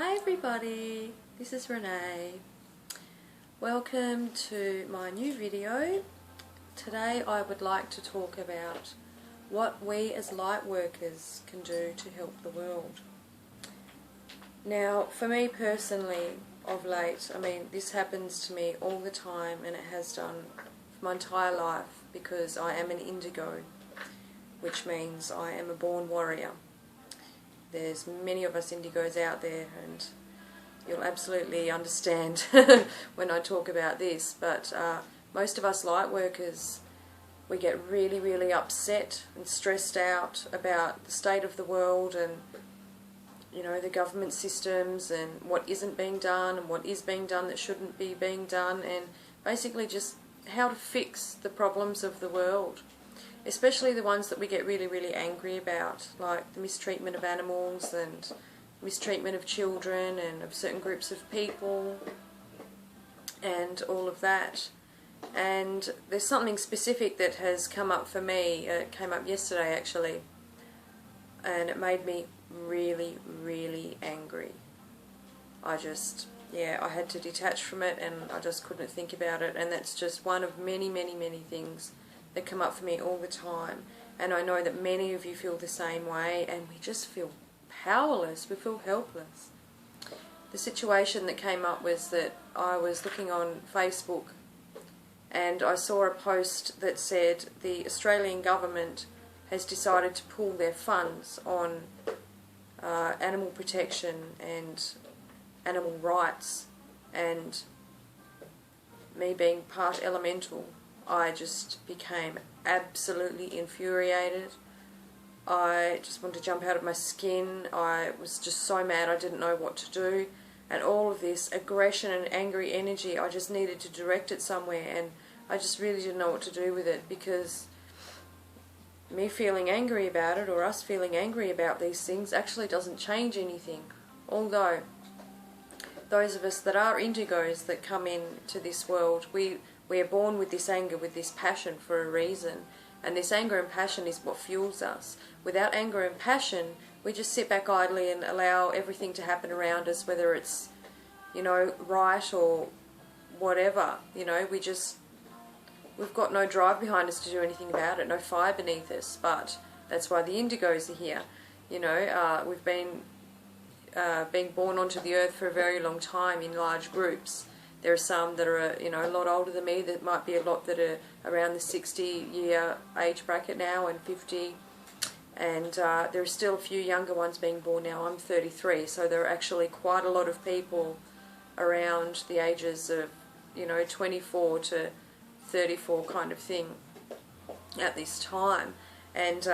Hi everybody, this is Renee. Welcome to my new video. Today I would like to talk about what we as light workers can do to help the world. Now, for me personally, of late, this happens to me all the time, and it has done for my entire life, because I am an indigo, which means I am a born warrior. There's many of us indigos out there, and you'll absolutely understand when I talk about this, but most of us light workers, we get really upset and stressed out about the state of the world, and the government systems, and what isn't being done and what is being done that shouldn't be being done, and basically just how to fix the problems of the world. Especially the ones that we get really angry about, like the mistreatment of animals and mistreatment of children and of certain groups of people and all of that. And there's something specific that has come up for me. It came up yesterday actually, and it made me really angry. I had to detach from it, and I just couldn't think about it, and that's just one of many things that come up for me all the time. And I know that many of you feel the same way, and we just feel powerless, we feel helpless. The situation that came up was that I was looking on Facebook and I saw a post that said the Australian government has decided to pool their funds on animal protection and animal rights, and me being part elemental, I just became absolutely infuriated. I just wanted to jump out of my skin. I was just so mad I didn't know what to do, and all of this aggression and angry energy, I just needed to direct it somewhere, and I just really didn't know what to do with it, because me feeling angry about it, or us feeling angry about these things, actually doesn't change anything. Although those of us that are indigos that come into this world, we are born with this anger, with this passion for a reason, and this anger and passion is what fuels us. Without anger and passion, we just sit back idly and allow everything to happen around us, whether it's, right or whatever. We've got no drive behind us to do anything about it, no fire beneath us. But that's why the indigos are here. We've been being born onto the earth for a very long time in large groups. There are some that are, a lot older than me. There might be a lot that are around the 60-year age bracket now, and 50. And there are still a few younger ones being born now. I'm 33, so there are actually quite a lot of people around the ages of, 24 to 34 kind of thing at this time. And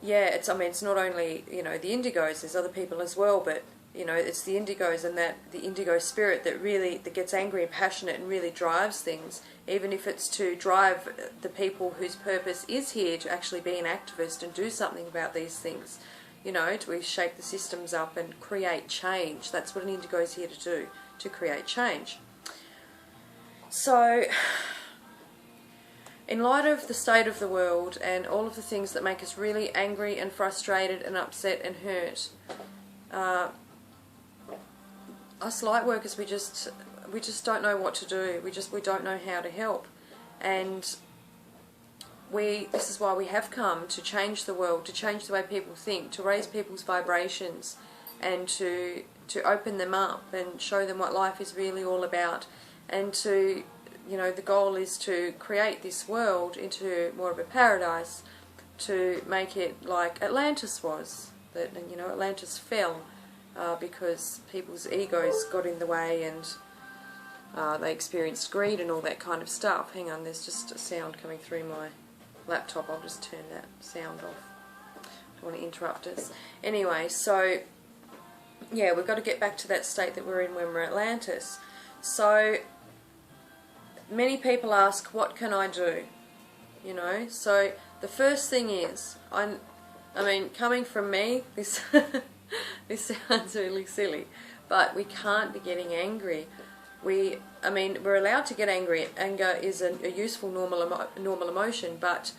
it's not only, the indigos, there's other people as well, but it's the indigos and the indigo spirit that gets angry and passionate and really drives things, even if it's to drive the people whose purpose is here to actually be an activist and do something about these things, to shake the systems up and create change. That's what an indigo is here to do, to create change. So, in light of the state of the world and all of the things that make us really angry and frustrated and upset and hurt, us light workers, we just don't know what to do. We don't know how to help, and this is why we have come to change the world, to change the way people think, to raise people's vibrations, and to open them up and show them what life is really all about, and to the goal is to create this world into more of a paradise, to make it like Atlantis was. That Atlantis fell because people's egos got in the way, and they experienced greed and all that kind of stuff. Hang on, there's just a sound coming through my laptop. I'll just turn that sound off. I don't want to interrupt us. Anyway, so yeah, we've got to get back to that state that we're in when we're Atlantis. So many people ask, what can I do? So the first thing is, coming from me, this this sounds really silly, but we can't be getting angry. We're allowed to get angry. Anger is a useful normal emotion, but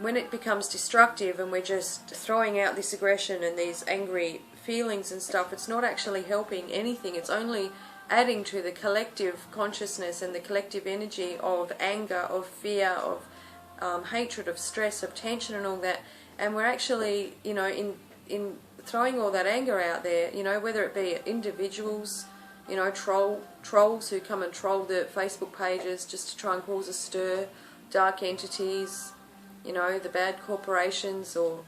when it becomes destructive and we're just throwing out this aggression and these angry feelings and stuff, it's not actually helping anything. It's only adding to the collective consciousness and the collective energy of anger, of fear, of hatred, of stress, of tension and all that. And we're actually, you know, in throwing all that anger out there, you know, whether it be individuals, you know, trolls who come and troll the Facebook pages just to try and cause a stir, dark entities, you know, the bad corporations, or,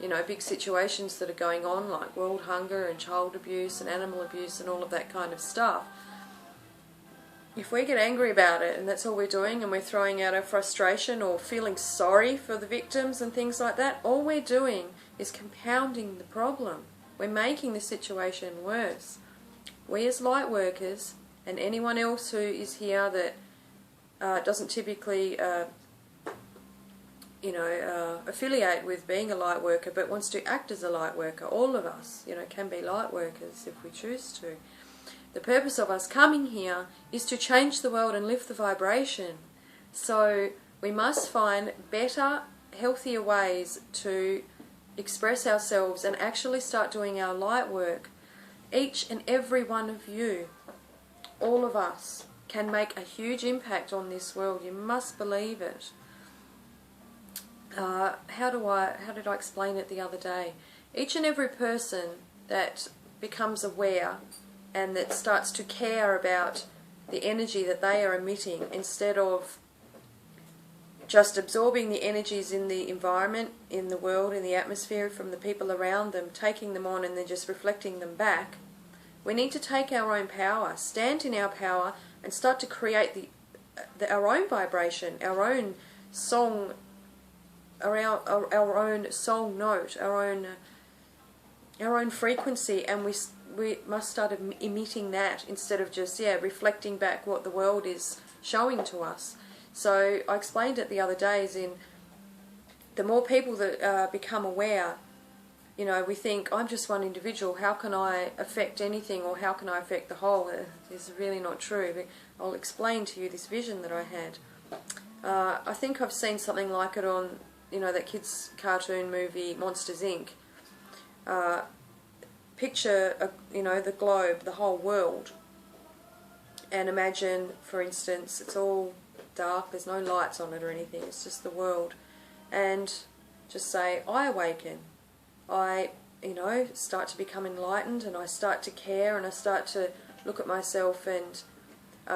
you know, big situations that are going on like world hunger and child abuse and animal abuse and all of that kind of stuff. If we get angry about it and that's all we're doing, and we're throwing out our frustration or feeling sorry for the victims and things like that, all we're doing is compounding the problem. We're making the situation worse. We as light workers, and anyone else who is here that doesn't typically affiliate with being a light worker but wants to act as a light worker, all of us, you know, can be light workers if we choose to. The purpose of us coming here is to change the world and lift the vibration. So we must find better, healthier ways to express ourselves and actually start doing our light work. Each and every one of you, all of us, can make a huge impact on this world. You must believe it. How did I explain it the other day? Each and every person that becomes aware and that starts to care about the energy that they are emitting, instead of just absorbing the energies in the environment, in the world, in the atmosphere from the people around them, taking them on and then just reflecting them back, we need to take our own power, stand in our power, and start to create our own vibration, our own song, our own soul note, our own frequency, and we must start emitting that instead of just reflecting back what the world is showing to us. So I explained it the other day, as in the more people that become aware, you know, we think, I'm just one individual, how can I affect anything, or how can I affect the whole? It's really not true. But I'll explain to you this vision that I had. I think I've seen something like it on, you know, that kids' cartoon movie Monsters Inc. Picture, you know, the globe, the whole world, and imagine, for instance, it's all dark, there's no lights on it or anything, it's just the world, and just say, I awaken. I, you know, start to become enlightened, and I start to care, and I start to look at myself and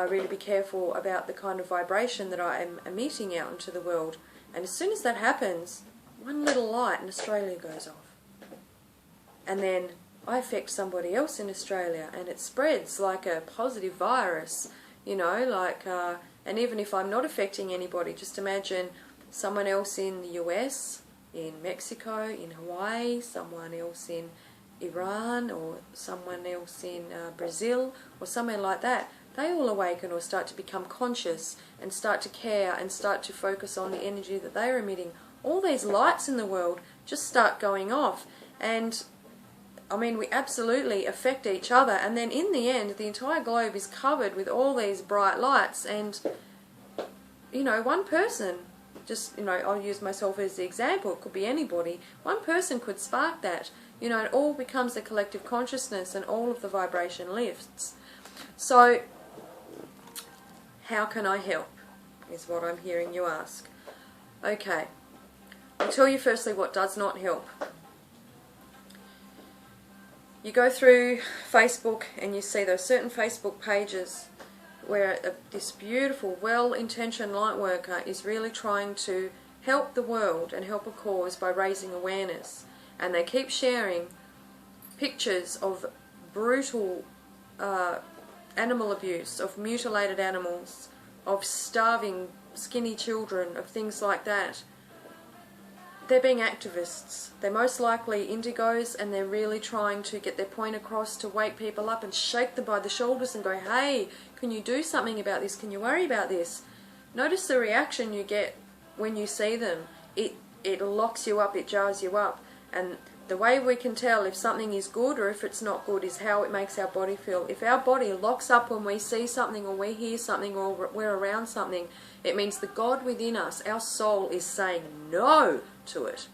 really be careful about the kind of vibration that I am emitting out into the world. And as soon as that happens, one little light in Australia goes off. And then I affect somebody else in Australia, and it spreads like a positive virus, you know, like, and even if I'm not affecting anybody, just imagine someone else in the US, in Mexico, in Hawaii, someone else in Iran, or someone else in Brazil, or somewhere like that. They all awaken or start to become conscious and start to care and start to focus on the energy that they are emitting. All these lights in the world just start going off, and I mean, we absolutely affect each other, and then in the end the entire globe is covered with all these bright lights, and, you know, one person, just, you know, I'll use myself as the example, it could be anybody, one person could spark that, you know, it all becomes a collective consciousness and all of the vibration lifts. So, how can I help, is what I'm hearing you ask. Okay, I'll tell you firstly what does not help. You go through Facebook and you see those certain Facebook pages where this beautiful, well-intentioned light worker is really trying to help the world and help a cause by raising awareness. And they keep sharing pictures of brutal animal abuse, of mutilated animals, of starving, skinny children, of things like that. They're being activists. They're most likely indigos, and they're really trying to get their point across to wake people up and shake them by the shoulders and go, hey, can you do something about this? Can you worry about this? Notice the reaction you get when you see them. It locks you up, it jars you up. And The way we can tell if something is good or if it's not good is how it makes our body feel. If our body locks up when we see something or we hear something or we're around something, it means the God within us, our soul, is saying no to it.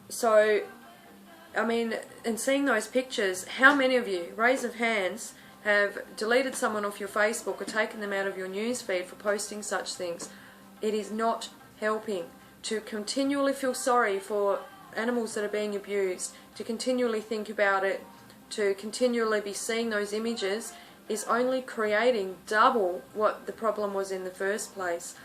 So, I mean, and seeing those pictures, how many of you, raise of hands, have deleted someone off your Facebook or taken them out of your news feed for posting such things? It is not helping. To continually feel sorry for animals that are being abused, to continually think about it, to continually be seeing those images, is only creating double what the problem was in the first place.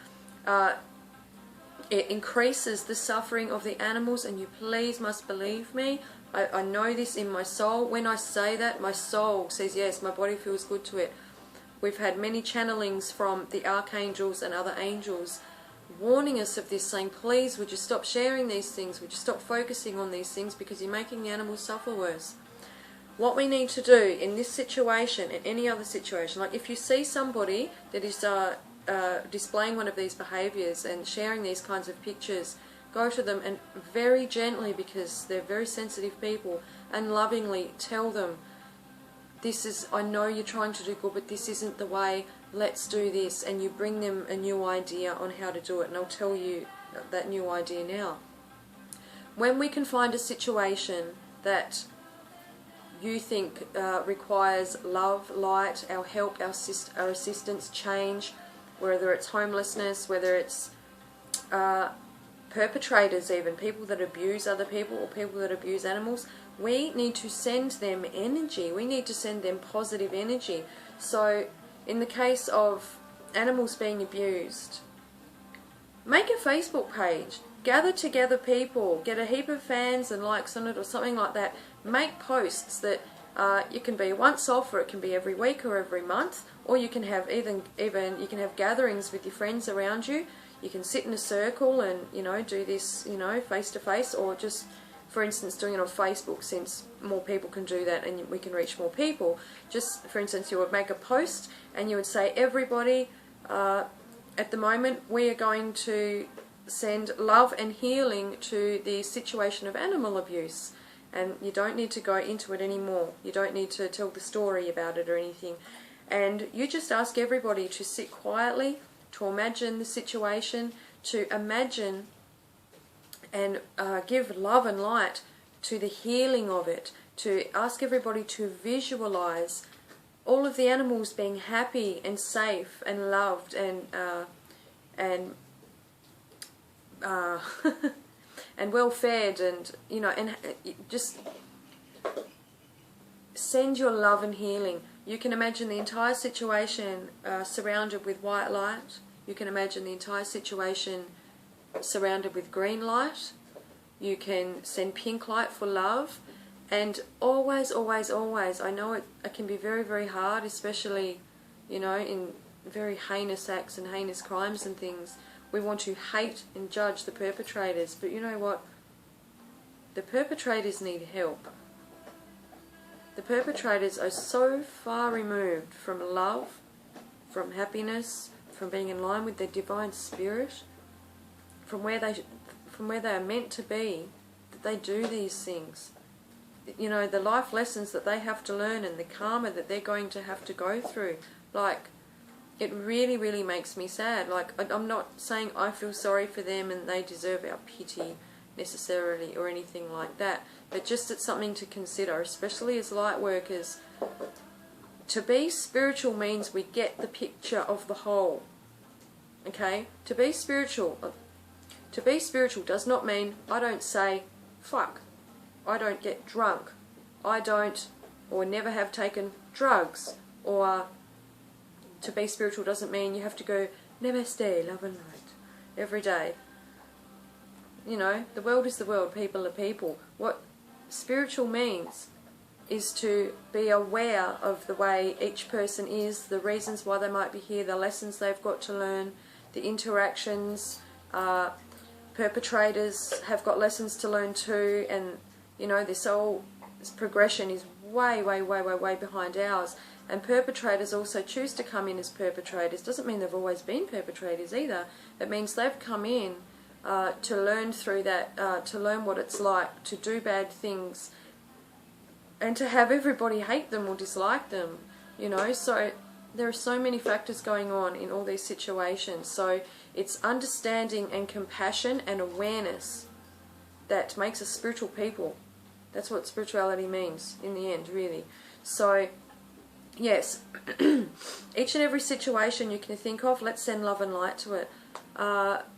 It increases the suffering of the animals, and you please must believe me. I know this in my soul. When I say that, my soul says yes, my body feels good to it. We've had many channelings from the archangels and other angels warning us of this, saying, please, would you stop sharing these things? Would you stop focusing on these things, because you're making the animals suffer worse? What we need to do in this situation, in any other situation, like if you see somebody that is displaying one of these behaviours and sharing these kinds of pictures, go to them and very gently, because they're very sensitive people, and lovingly tell them, this is, I know you're trying to do good, but this isn't the way, let's do this. And you bring them a new idea on how to do it, and I'll tell you that new idea now. When we can find a situation that you think requires love, light, our help, our assistance, change, whether it's homelessness, whether it's perpetrators, even people that abuse other people or people that abuse animals, we need to send them energy. We need to send them positive energy. So in the case of animals being abused, make a Facebook page, gather together people, get a heap of fans and likes on it or something like that. Make posts that you can be once off, or it can be every week or every month, or you can have even you can have gatherings with your friends around you. You can sit in a circle and, you know, do this, you know, face to face, or just, for instance, doing it on Facebook, since more people can do that and we can reach more people. Just, for instance, you would make a post and you would say, everybody, at the moment we are going to send love and healing to the situation of animal abuse. And you don't need to go into it anymore. You don't need to tell the story about it or anything. And you just ask everybody to sit quietly, to imagine the situation, to imagine and give love and light to the healing of it, to ask everybody to visualize all of the animals being happy and safe and loved and and well fed, and, you know, and just send your love and healing. You can imagine the entire situation surrounded with white light. You can imagine the entire situation surrounded with green light. You can send pink light for love. And always, always, always, I know it can be very, very hard, especially, you know, in very heinous acts and heinous crimes and things. We want to hate and judge the perpetrators, but you know what? The perpetrators need help. The perpetrators are so far removed from love, from happiness, from being in line with their divine spirit, from where they are meant to be, that they do these things. You know, the life lessons that they have to learn and the karma that they're going to have to go through, like, it really, really makes me sad. Like, I'm not saying I feel sorry for them and they deserve our pity necessarily or anything like that, but just it's something to consider, especially as light workers. To be spiritual means we get the picture of the whole. Okay? To be spiritual does not mean I don't say fuck, I don't get drunk, I don't or never have taken drugs, or to be spiritual doesn't mean you have to go namaste, love and light every day. You know, the world is the world, people are people. What spiritual means is to be aware of the way each person is, the reasons why they might be here, the lessons they've got to learn, the interactions. Perpetrators have got lessons to learn too, and, you know, this progression is way, way, way, way, way behind ours. And perpetrators also choose to come in as perpetrators. Doesn't mean they've always been perpetrators either. It means they've come in to learn through that, to learn what it's like to do bad things and to have everybody hate them or dislike them, you know. So there are so many factors going on in all these situations. So it's understanding and compassion and awareness that makes us spiritual people. That's what spirituality means in the end, really. So yes, each and every situation you can think of, let's send love and light to it.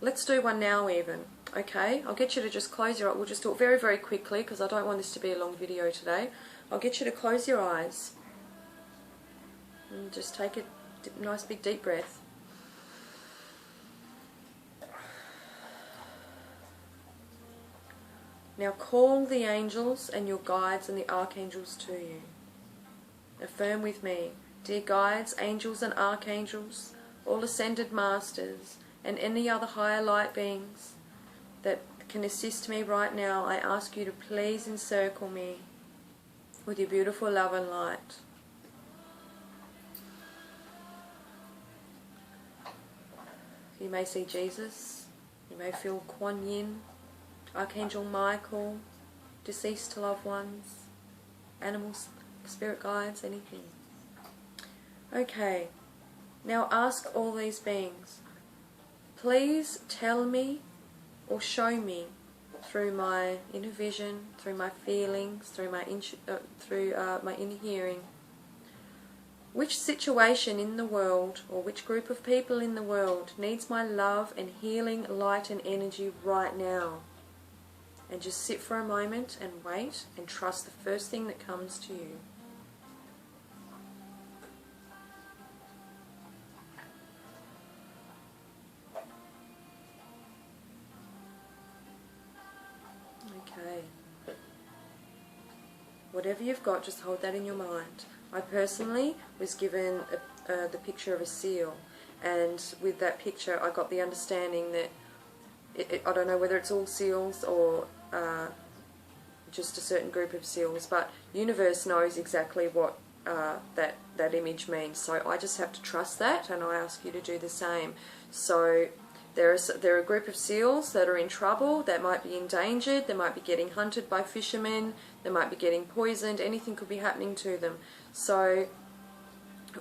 Let's do one now even, okay? I'll get you to just close your eyes. We'll just do it very, very quickly because I don't want this to be a long video today. I'll get you to close your eyes and just take a nice big deep breath. Now call the angels and your guides and the archangels to you. Affirm with me, dear guides, angels and archangels, all ascended masters, and any other higher light beings that can assist me right now, I ask you to please encircle me with your beautiful love and light. You may see Jesus, you may feel Kuan Yin, Archangel Michael, deceased loved ones, animals, spirit guides, anything. Okay, now ask all these beings, please tell me or show me through my inner vision, through my feelings, through my inner hearing, which situation in the world or which group of people in the world needs my love and healing light and energy right now. And just sit for a moment and wait and trust the first thing that comes to you. Okay. Whatever you've got, just hold that in your mind. I personally was given the picture of a seal, and with that picture I got the understanding that I don't know whether it's all seals or just a certain group of seals, but universe knows exactly what that image means. So I just have to trust that, and I ask you to do the same. So there are a group of seals that are in trouble, that might be endangered, they might be getting hunted by fishermen, they might be getting poisoned, anything could be happening to them. So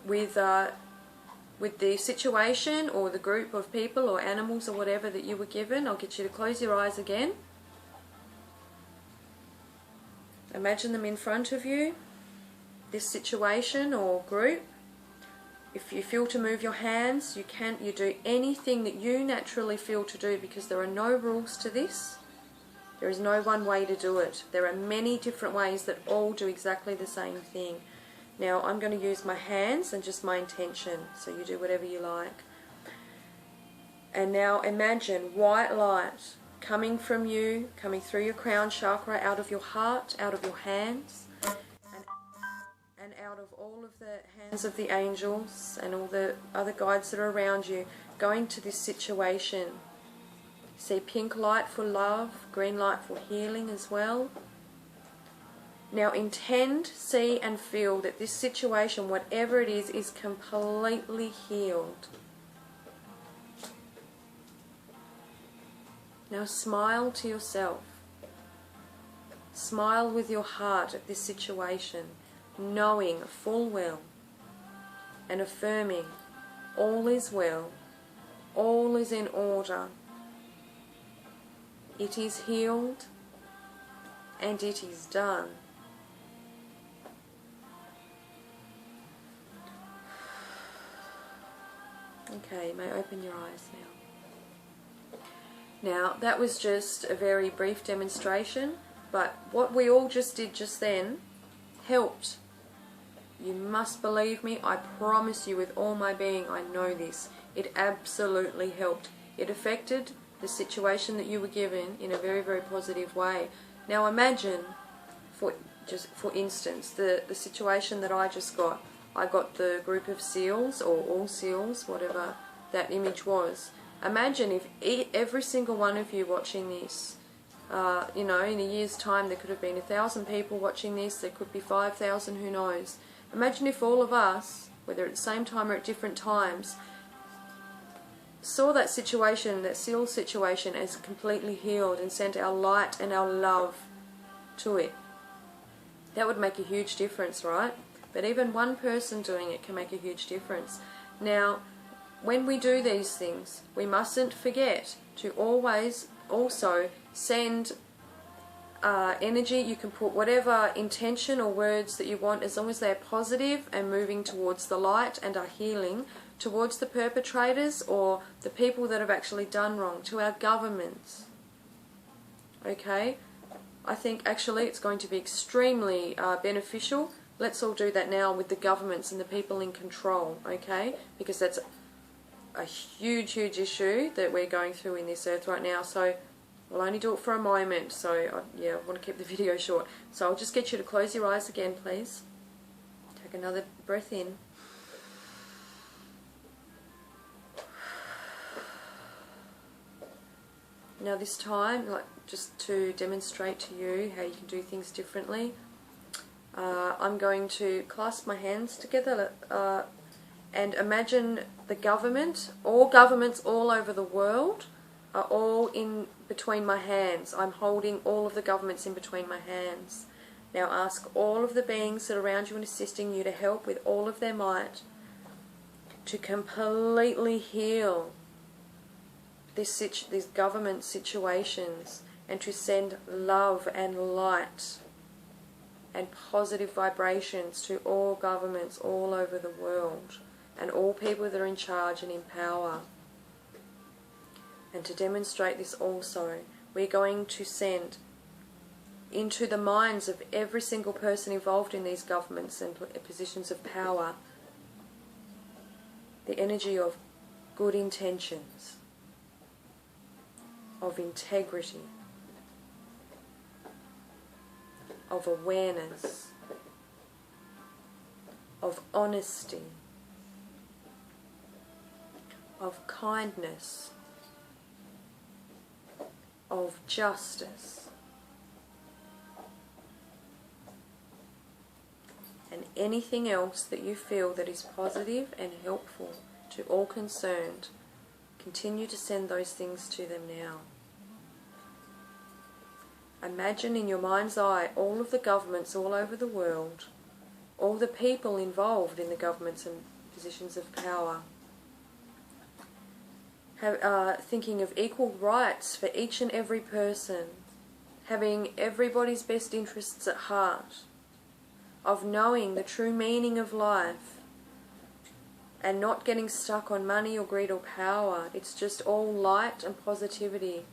with the situation or the group of people or animals or whatever that you were given, I'll get you to close your eyes again. Imagine them in front of you, this situation or group. If you feel to move your hands, you do anything that you naturally feel to do, because there are no rules to this. There is no one way to do it. There are many different ways that all do exactly the same thing. Now I'm going to use my hands and just my intention, so you do whatever you like. And now imagine white light coming from you, coming through your crown chakra, out of your heart, out of your hands, and out of all of the hands of the angels and all the other guides that are around you, going to this situation. See pink light for love, green light for healing as well. Now intend, see and feel that this situation, whatever it is completely healed. Now smile to yourself. Smile with your heart at this situation, knowing full well and affirming all is well, all is in order. It is healed and it is done. Okay, you may open your eyes now. Now, that was just a very brief demonstration, but what we all just did just then helped. You must believe me, I promise you with all my being, I know this. It absolutely helped. It affected the situation that you were given in a very, very positive way. Now imagine, for instance, the situation that I just got. I got the group of seals, or all seals, whatever that image was. Imagine if every single one of you watching this, you know, in a year's time there could have been 1,000 people watching this, there could be 5,000, who knows. Imagine if all of us, whether at the same time or at different times, saw that situation, that seal situation, as completely healed and sent our light and our love to it, that would make a huge difference, right? But even one person doing it can make a huge difference. Now, when we do these things, we mustn't forget to always also send energy. You can put whatever intention or words that you want, as long as they're positive and moving towards the light and are healing, towards the perpetrators or the people that have actually done wrong, to our governments. Okay? I think actually it's going to be extremely beneficial. Let's all do that now with the governments and the people in control, okay? Because that's a huge, huge issue that we're going through in this earth right now. So we'll only do it for a moment. So yeah, I want to keep the video short. So I'll just get you to close your eyes again, please. Take another breath in. Now this time, just to demonstrate to you how you can do things differently, I'm going to clasp my hands together and imagine the government, all governments all over the world are all in between my hands. I'm holding all of the governments in between my hands. Now ask all of the beings that are around you and assisting you to help with all of their might to completely heal these government situations, and to send love and light and positive vibrations to all governments all over the world and all people that are in charge and in power. And to demonstrate this also, we're going to send into the minds of every single person involved in these governments and positions of power the energy of good intentions, of integrity, of awareness, of honesty, of kindness, of justice, and anything else that you feel that is positive and helpful to all concerned. Continue to send those things to them now. Imagine in your mind's eye all of the governments all over the world, all the people involved in the governments and positions of power, thinking of equal rights for each and every person, having everybody's best interests at heart, of knowing the true meaning of life, and not getting stuck on money or greed or power. It's just all light and positivity.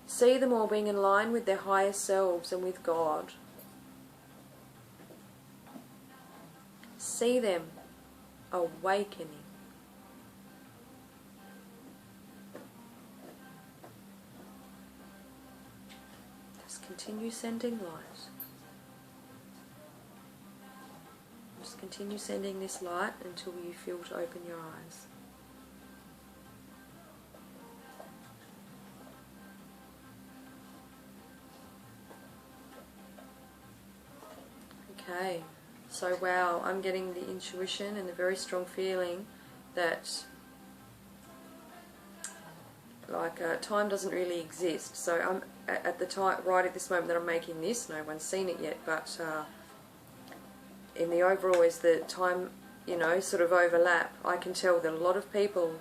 See them all being in line with their higher selves and with God. See them awakening. Just continue sending light. Just continue sending this light until you feel to open your eyes. Okay, so wow, I'm getting the intuition and the very strong feeling that time doesn't really exist. So I'm at the time, right at this moment that I'm making this, no one's seen it yet, but in the overall, as the time, sort of overlap, I can tell that a lot of people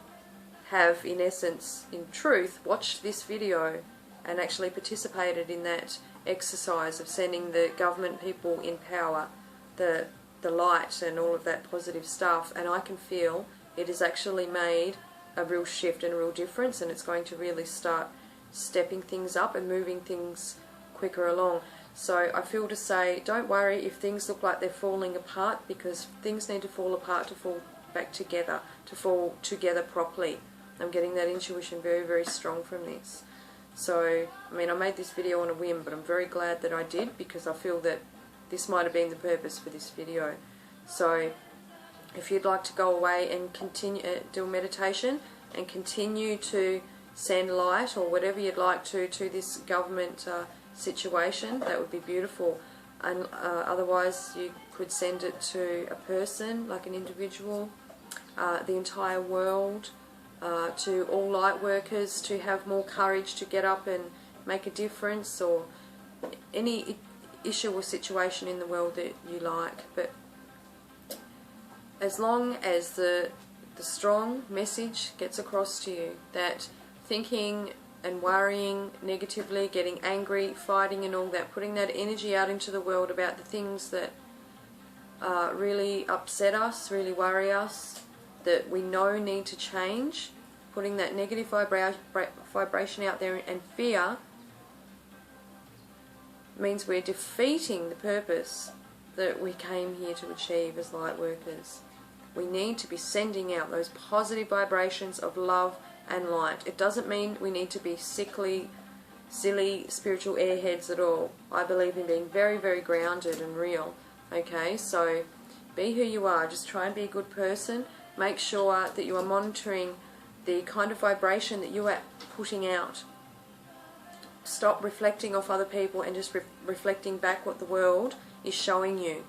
have, in essence, in truth, watched this video and actually participated in that exercise of sending the government people in power the light and all of that positive stuff. And I can feel it has actually made a real shift and a real difference, and it's going to really start stepping things up and moving things quicker along. So I feel to say, don't worry if things look like they're falling apart, because things need to fall apart to fall back together, to fall together properly. I'm getting that intuition very, very strong from this. So, I mean, I made this video on a whim, but I'm very glad that I did, because I feel that this might have been the purpose for this video. So, if you'd like to go away and continue do a meditation and continue to send light or whatever you'd like to this government situation, that would be beautiful. And otherwise you could send it to a person, like an individual, the entire world, to all light workers to have more courage to get up and make a difference, or any issue or situation in the world that you like. But as long as the strong message gets across to you that thinking and worrying negatively, getting angry, fighting and all that, putting that energy out into the world about the things that really upset us, really worry us, that we know need to change, putting that negative vibration out there, and fear means we're defeating the purpose that we came here to achieve as light workers. We need to be sending out those positive vibrations of love and light. It doesn't mean we need to be sickly, silly spiritual airheads at all. I believe in being very, very grounded and real. Okay, so be who you are. Just try and be a good person. Make sure that you are monitoring the kind of vibration that you are putting out. Stop reflecting off other people and just reflecting back what the world is showing you.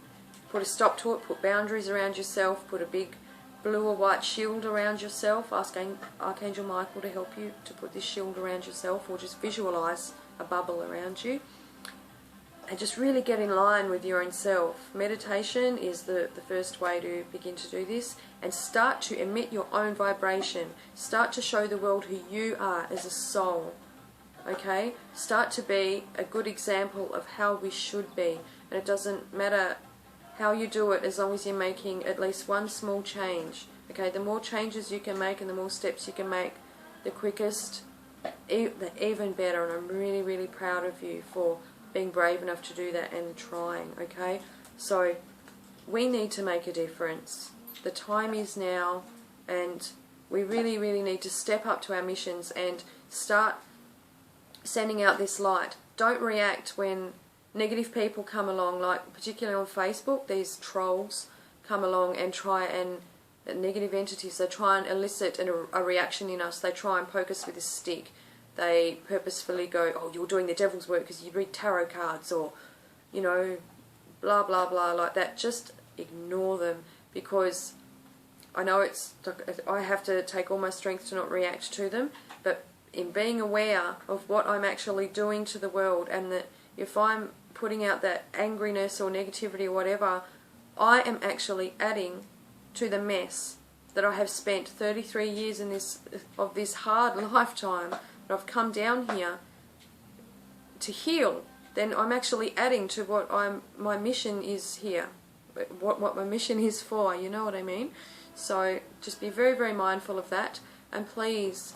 Put a stop to it. Put boundaries around yourself. Put a big blue or white shield around yourself. Ask Archangel Michael to help you to put this shield around yourself, or just visualize a bubble around you. And just really get in line with your own self. Meditation is the first way to begin to do this. And start to emit your own vibration. Start to show the world who you are as a soul. Okay? Start to be a good example of how we should be. And it doesn't matter how you do it, as long as you're making at least one small change. Okay? The more changes you can make and the more steps you can make, the quickest, the even better. And I'm really, really proud of you for being brave enough to do that and trying. Okay? So we need to make a difference. The time is now, and we really, really need to step up to our missions and start sending out this light. Don't react when negative people come along, like particularly on Facebook, these trolls come along and try and, negative entities, they try and elicit a reaction in us. They try and poke us with a stick. They purposefully go, oh, you're doing the devil's work because you read tarot cards, or, you know, blah, blah, blah, like that. Just ignore them, because I know I have to take all my strength to not react to them, but in being aware of what I'm actually doing to the world, and that if I'm putting out that angriness or negativity or whatever, I am actually adding to the mess that I have spent 33 years in of this hard lifetime that I've come down here to heal. Then I'm actually adding to what my mission is here, what my mission is for, you know what I mean? So just be very, very mindful of that, and please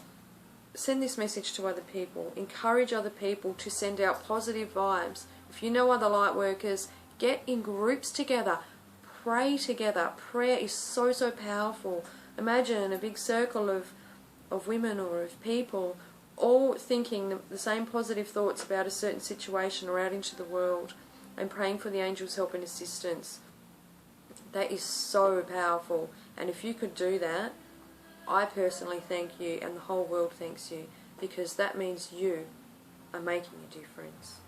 send this message to other people. Encourage other people to send out positive vibes. If you know other light workers, get in groups together. Pray together. Prayer is so, so powerful. Imagine a big circle of women or of people all thinking the same positive thoughts about a certain situation or out into the world, and praying for the angels' help and assistance. That is so powerful. And if you could do that, I personally thank you, and the whole world thanks you, because that means you are making a difference.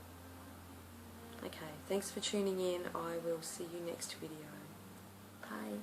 Okay, thanks for tuning in. I will see you next video. Bye.